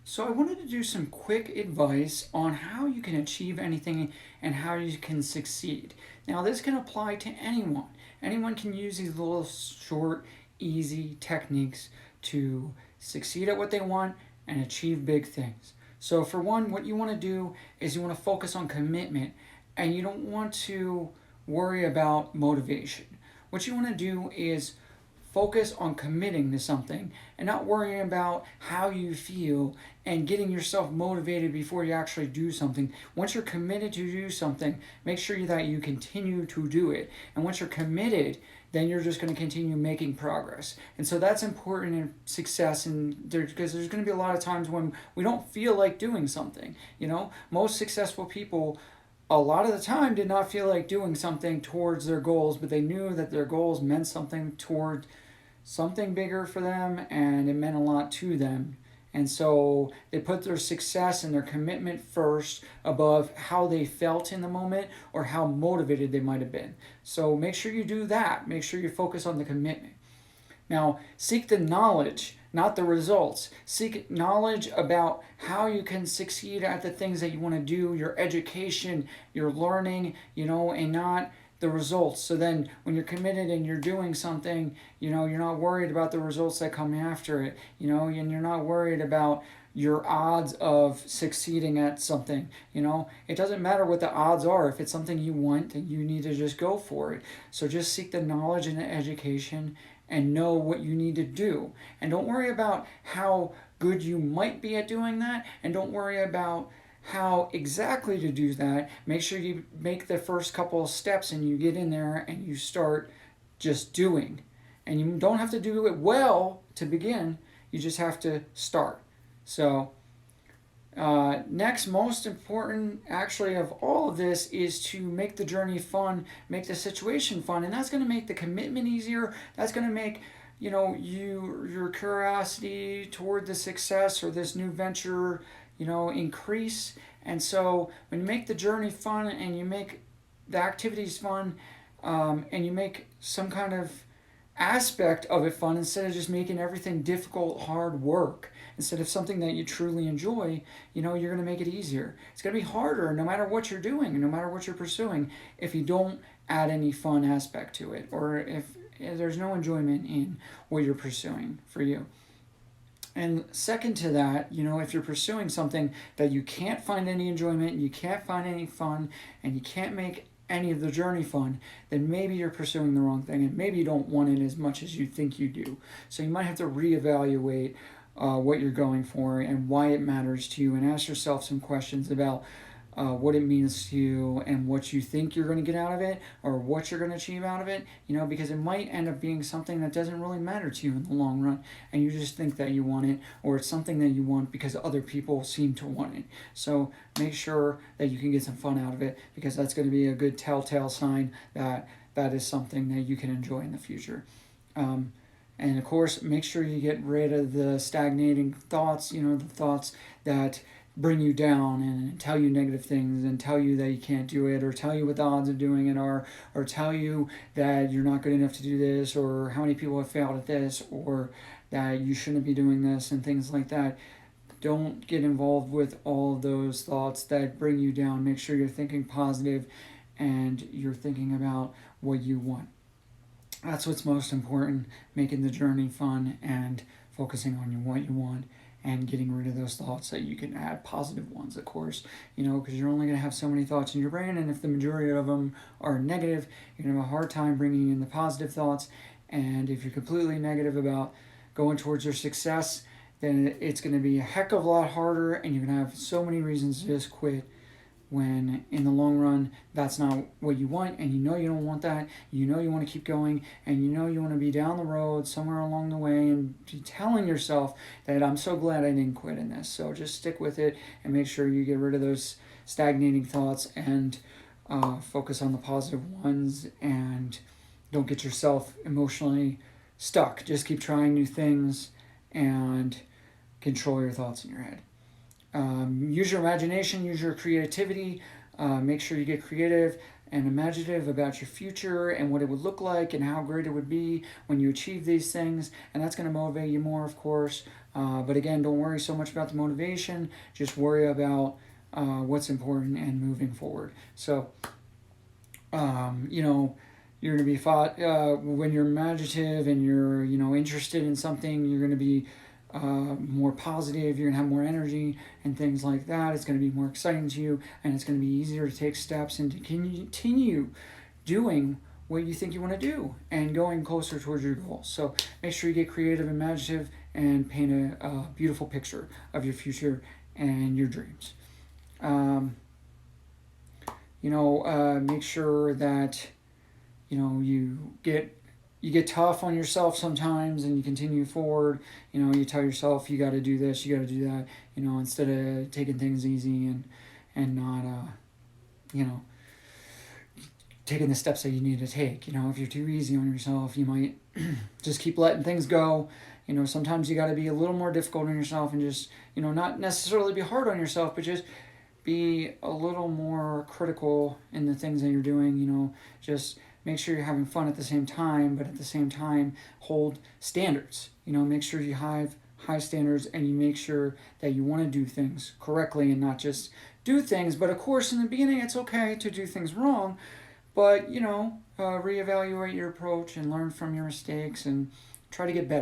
So I wanted to do some quick advice on how you can achieve anything and how you can succeed. Now this can apply to anyone. Anyone can use these little short, easy techniques to succeed at what they want and achieve big things. So for one, what you want to do is you want to focus on commitment and you don't want to worry about motivation. What you want to do is focus on committing to something and not worrying about how you feel and getting yourself motivated before you actually do something. Once you're committed to do something, make sure that you continue to do it. And once you're committed, then you're just going to continue making progress. And so that's important in success, and because there's going to be a lot of times when we don't feel like doing something. Most successful people a lot of the time did not feel like doing something towards their goals, but they knew that their goals meant something toward something bigger for them and it meant a lot to them. And so they put their success and their commitment first above how they felt in the moment or how motivated they might have been. So make sure you do that. Make sure you focus on the commitment. Now, seek the knowledge, not the results. Seek knowledge about how you can succeed at the things that you want to do, your education, your learning, and not the results. So then when you're committed and you're doing something, you're not worried about the results that come after it, and you're not worried about your odds of succeeding at something. It doesn't matter what the odds are. If it's something you want, then you need to just go for it. So just seek the knowledge and the education and know what you need to do. And don't worry about how good you might be at doing that, and don't worry about how exactly to do that. Make sure you make the first couple of steps and you get in there and you start just doing. And you don't have to do it well to begin, you just have to start. So, next, most important actually of all of this is to make the journey fun, make the situation fun, and that's going to make the commitment easier. That's going to make your curiosity toward the success or this new venture increase. And so when you make the journey fun and you make the activities fun, and you make some kind of aspect of it fun instead of just making everything difficult, hard work. Instead of something that you truly enjoy, you're going to make it easier. It's going to be harder no matter what you're doing, no matter what you're pursuing, if you don't add any fun aspect to it, or if there's no enjoyment in what you're pursuing for you. And second to that, if you're pursuing something that you can't find any enjoyment, you can't find any fun, and you can't make any of the journey fun, then maybe you're pursuing the wrong thing and maybe you don't want it as much as you think you do. So you might have to reevaluate what you're going for and why it matters to you, and ask yourself some questions about what it means to you and what you think you're going to get out of it or what you're going to achieve out of it, because it might end up being something that doesn't really matter to you in the long run and you just think that you want it, or it's something that you want because other people seem to want it. So make sure that you can get some fun out of it, because that's going to be a good telltale sign that that is something that you can enjoy in the future. And of course, make sure you get rid of the stagnating thoughts, the thoughts that bring you down and tell you negative things and tell you that you can't do it, or tell you what the odds of doing it are, or tell you that you're not good enough to do this, or how many people have failed at this, or that you shouldn't be doing this, and things like that. Don't get involved with all of those thoughts that bring you down. Make sure you're thinking positive and you're thinking about what you want. That's what's most important, making the journey fun and focusing on what you want and getting rid of those thoughts that you can add positive ones, of course, because you're only going to have so many thoughts in your brain, and if the majority of them are negative, you're going to have a hard time bringing in the positive thoughts. And if you're completely negative about going towards your success, then it's going to be a heck of a lot harder, and you're going to have so many reasons to just quit, when in the long run that's not what you want, and you don't want that. You want to keep going, and you want to be down the road somewhere along the way and be telling yourself that I'm so glad I didn't quit in this. So just stick with it and make sure you get rid of those stagnating thoughts and focus on the positive ones, and don't get yourself emotionally stuck. Just keep trying new things and control your thoughts in your head. Use your imagination, use your creativity, Make sure you get creative and imaginative about your future and what it would look like and how great it would be when you achieve these things. And that's going to motivate you more, of course. But again, don't worry so much about the motivation. Just worry about what's important and moving forward. So, you know, you're going to be fought when you're imaginative and you're, you know, interested in something. You're going to be more positive. You're going to have more energy and things like that. It's going to be more exciting to you, and it's going to be easier to take steps and to continue doing what you think you want to do and going closer towards your goals. So make sure you get creative, imaginative, and paint a beautiful picture of your future and your dreams. Um, Make sure that you get tough on yourself sometimes and you continue forward. You tell yourself you got to do this, you got to do that, instead of taking things easy and not you know taking the steps that you need to take. If you're too easy on yourself, you might just keep letting things go. Sometimes you got to be a little more difficult on yourself and just not necessarily be hard on yourself, but just be a little more critical in the things that you're doing. Just make sure you're having fun at the same time, but at the same time hold standards. Make sure you have high standards and you make sure that you want to do things correctly and not just do things. But of course, in the beginning, it's okay to do things wrong, but reevaluate your approach and learn from your mistakes and try to get better.